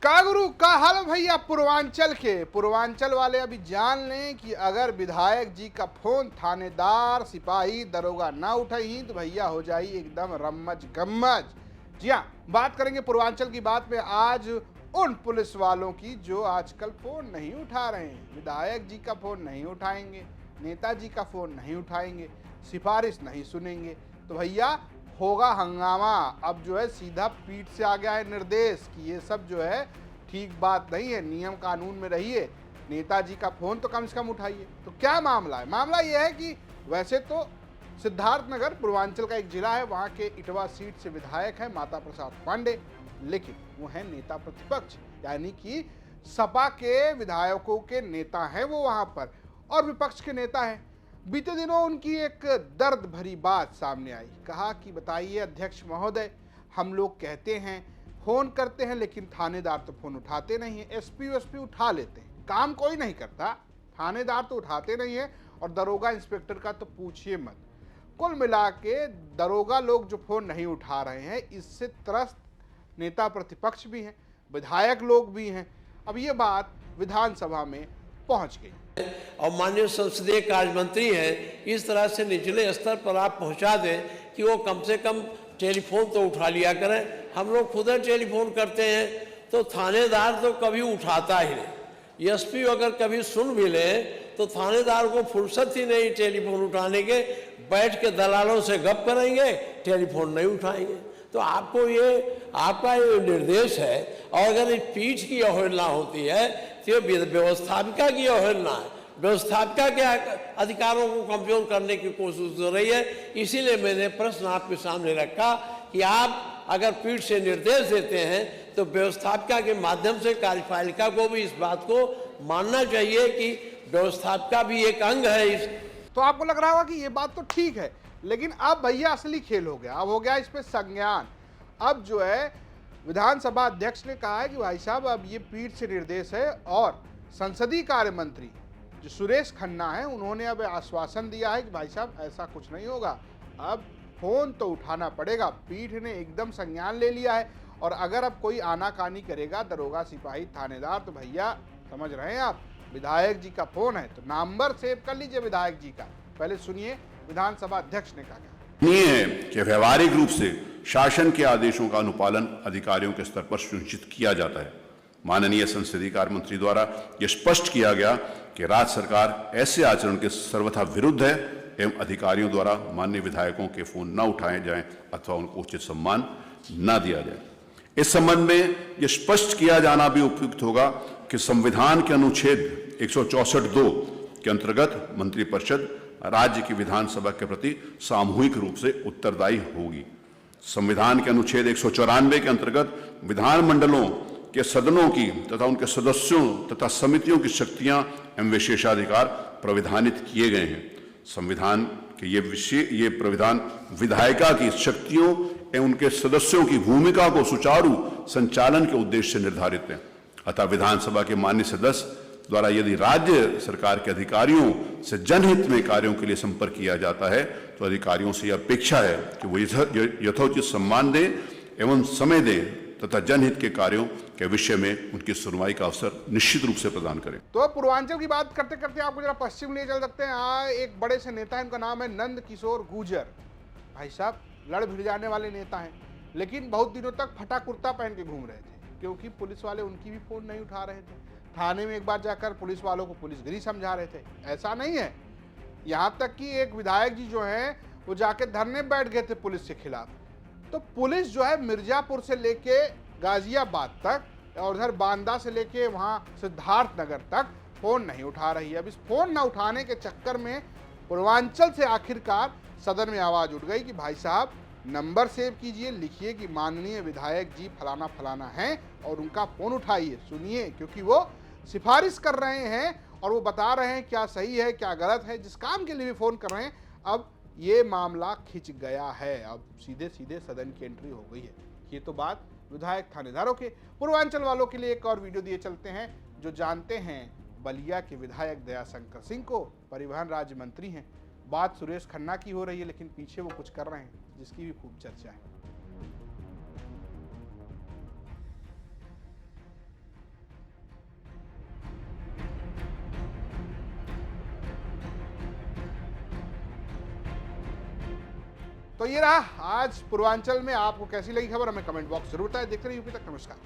का गुरु का हाल भैया पूर्वांचल वाले अभी जान लें कि अगर विधायक जी का फोन थानेदार सिपाही दरोगा ना उठाई तो भैया हो जाई एकदम रम्मज गम्मज। जी हाँ, बात करेंगे पूर्वांचल की बात में आज उन पुलिस वालों की जो आजकल फोन नहीं उठा रहे हैं। विधायक जी का फोन नहीं उठाएंगे, नेताजी का फोन नहीं उठाएंगे, सिफारिश नहीं सुनेंगे तो भैया होगा हंगामा। अब जो है सीधा पीठ से आ गया है निर्देश कि ये सब जो है ठीक बात नहीं है, नियम कानून में रहिए, नेताजी का फोन तो कम से कम उठाइए। तो क्या मामला है? मामला ये है कि वैसे तो सिद्धार्थनगर पूर्वांचल का एक जिला है, वहाँ के इटवा सीट से विधायक है माता प्रसाद पांडे, लेकिन वो है नेता प्रतिपक्ष, यानी कि सपा के विधायकों के नेता हैं वो वहाँ पर, और विपक्ष के नेता हैं। बीते दिनों उनकी एक दर्द भरी बात सामने आई। कहा कि बताइए अध्यक्ष महोदय, हम लोग कहते हैं फोन करते हैं लेकिन थानेदार तो फोन उठाते नहीं है। एसपी उठा लेते हैं, काम कोई नहीं करता, थानेदार तो उठाते नहीं है, और दरोगा इंस्पेक्टर का तो पूछिए मत। कुल मिला के दरोगा लोग जो फोन नहीं उठा रहे हैं, इससे त्रस्त नेता प्रतिपक्ष भी हैं, विधायक लोग भी हैं। अब ये बात विधानसभा में पहुंच गई और माननीय संसदीय कार्य मंत्री हैं, इस तरह से निचले स्तर पर आप पहुंचा दें कि वो कम से कम टेलीफोन तो उठा लिया करें। हम लोग खुद टेलीफोन करते हैं तो थानेदार तो कभी उठाता ही नहीं। एसपी अगर कभी सुन भी ले तो थानेदार को फुर्सत ही नहीं टेलीफोन उठाने के, बैठ के दलालों से गप करेंगे, टेलीफोन नहीं उठाएंगे। तो आपको ये आपका ये निर्देश है, और अगर इस पीठ की अवहेलना होती है तो व्यवस्थापिका की अवहेलना है। व्यवस्थापिका के अधिकारों को कमजोर करने की कोशिश हो रही है। इसीलिए मैंने प्रश्न आपके सामने रखा कि आप अगर पीठ से निर्देश देते हैं तो व्यवस्थापिका के माध्यम से कार्यपालिका को भी इस बात को मानना चाहिए कि व्यवस्थापिका भी एक अंग है। इस तो आपको लग रहा होगा कि ये बात तो ठीक है, लेकिन अब भैया असली खेल हो गया। अब हो गया इस पे संज्ञान। अब जो है विधानसभा अध्यक्ष ने कहा है कि भाई साहब अब ये पीठ से निर्देश है, और संसदीय कार्य मंत्री जो सुरेश खन्ना है उन्होंने अब आश्वासन दिया है कि भाई साहब ऐसा कुछ नहीं होगा, अब फोन तो उठाना पड़ेगा। पीठ ने एकदम संज्ञान ले लिया है, और अगर अब कोई आनाकानी करेगा दरोगा सिपाही थानेदार तो भैया समझ रहे हैं आप, विधायक जी का फोन है तो नंबर सेव कर लीजिए विधायक जी का। पहले सुनिए विधानसभा अध्यक्ष ने कहा नहीं है कि व्यवहारिक रूप से शासन के आदेशों का अनुपालन अधिकारियों के स्तर पर सुनिश्चित किया जाता है। माननीय संसदीय कार्य मंत्री द्वारा यह स्पष्ट किया गया कि राज्य सरकार ऐसे आचरण के सर्वथा विरुद्ध है एवं अधिकारियों द्वारा माननीय विधायकों के फोन न उठाए जाएं अथवा उनको उचित सम्मान न दिया जाए। इस संबंध में यह स्पष्ट किया जाना भी उपयुक्त होगा कि संविधान के अनुच्छेद 164(2) के अंतर्गत मंत्रिपरिषद राज्य की विधानसभा के प्रति सामूहिक रूप से उत्तरदायी होगी। संविधान के अनुच्छेद 194 के अंतर्गत विधानमंडलों के सदनों की तथा उनके सदस्यों तथा समितियों की शक्तियां एवं विशेषाधिकार प्रविधानित किए गए हैं। संविधान के ये प्राविधान विधायिका की शक्तियों एवं उनके सदस्यों की भूमिका को सुचारू संचालन के उद्देश्य से निर्धारित है। अतः विधानसभा के माननीय सदस्य द्वारा यदि राज्य सरकार के अधिकारियों से जनहित में कार्यों के लिए संपर्क किया जाता है तो अधिकारियों से यह अपेक्षा है कि वो यथोचित सम्मान दें एवं समय दें तथा जनहित के कार्यों के विषय में उनकी सुनवाई का अवसर निश्चित रूप से प्रदान करें। तो पूर्वांचल की बात करते करते आपको जरा पश्चिम ले चल सकते हैं। एक बड़े से नेता है, उनका नाम है नंद किशोर गुर्जर। भाई साहब लड़ भिड़ जाने वाले नेता हैं, लेकिन बहुत दिनों तक फटा कुर्ता पहन के घूम रहे थे क्योंकि पुलिस वाले उनकी भी फोन नहीं उठा रहे थे। थाने में एक बार जाकर पुलिस वालों को पुलिसगिरी समझा रहे थे। ऐसा नहीं है, यहाँ तक कि एक विधायक जी जो हैं वो जाके धरने बैठ गए थे पुलिस के खिलाफ। तो पुलिस जो है मिर्जापुर से लेके गाजियाबाद तक और उधर बांदा से लेके वहाँ सिद्धार्थनगर तक फोन नहीं उठा रही है। अब इस फोन न उठाने के चक्कर में पूर्वांचल से आखिरकार सदन में आवाज उठ गई कि भाई साहब नंबर सेव कीजिए, लिखिए कि माननीय विधायक जी फलाना फलाना हैं और उनका फोन उठाइए, सुनिए, क्योंकि वो सिफारिश कर रहे हैं और वो बता रहे हैं क्या सही है क्या गलत है, जिस काम के लिए भी फोन कर रहे हैं। अब ये मामला खिंच गया है, अब सीधे सीधे सदन की एंट्री हो गई है। ये तो बात विधायक थानेदारों के। पूर्वांचल वालों के लिए एक और वीडियो दिए चलते हैं जो जानते हैं बलिया के विधायक दयाशंकर सिंह को, परिवहन राज्य मंत्री हैं। बात सुरेश खन्ना की हो रही है, लेकिन पीछे वो कुछ कर रहे हैं जिसकी भी खूब चर्चा है। तो ये रहा आज पूर्वांचल में। आपको कैसी लगी खबर हमें कमेंट बॉक्स जरूर बताएं। देखते रहिए यूपी तक। नमस्कार।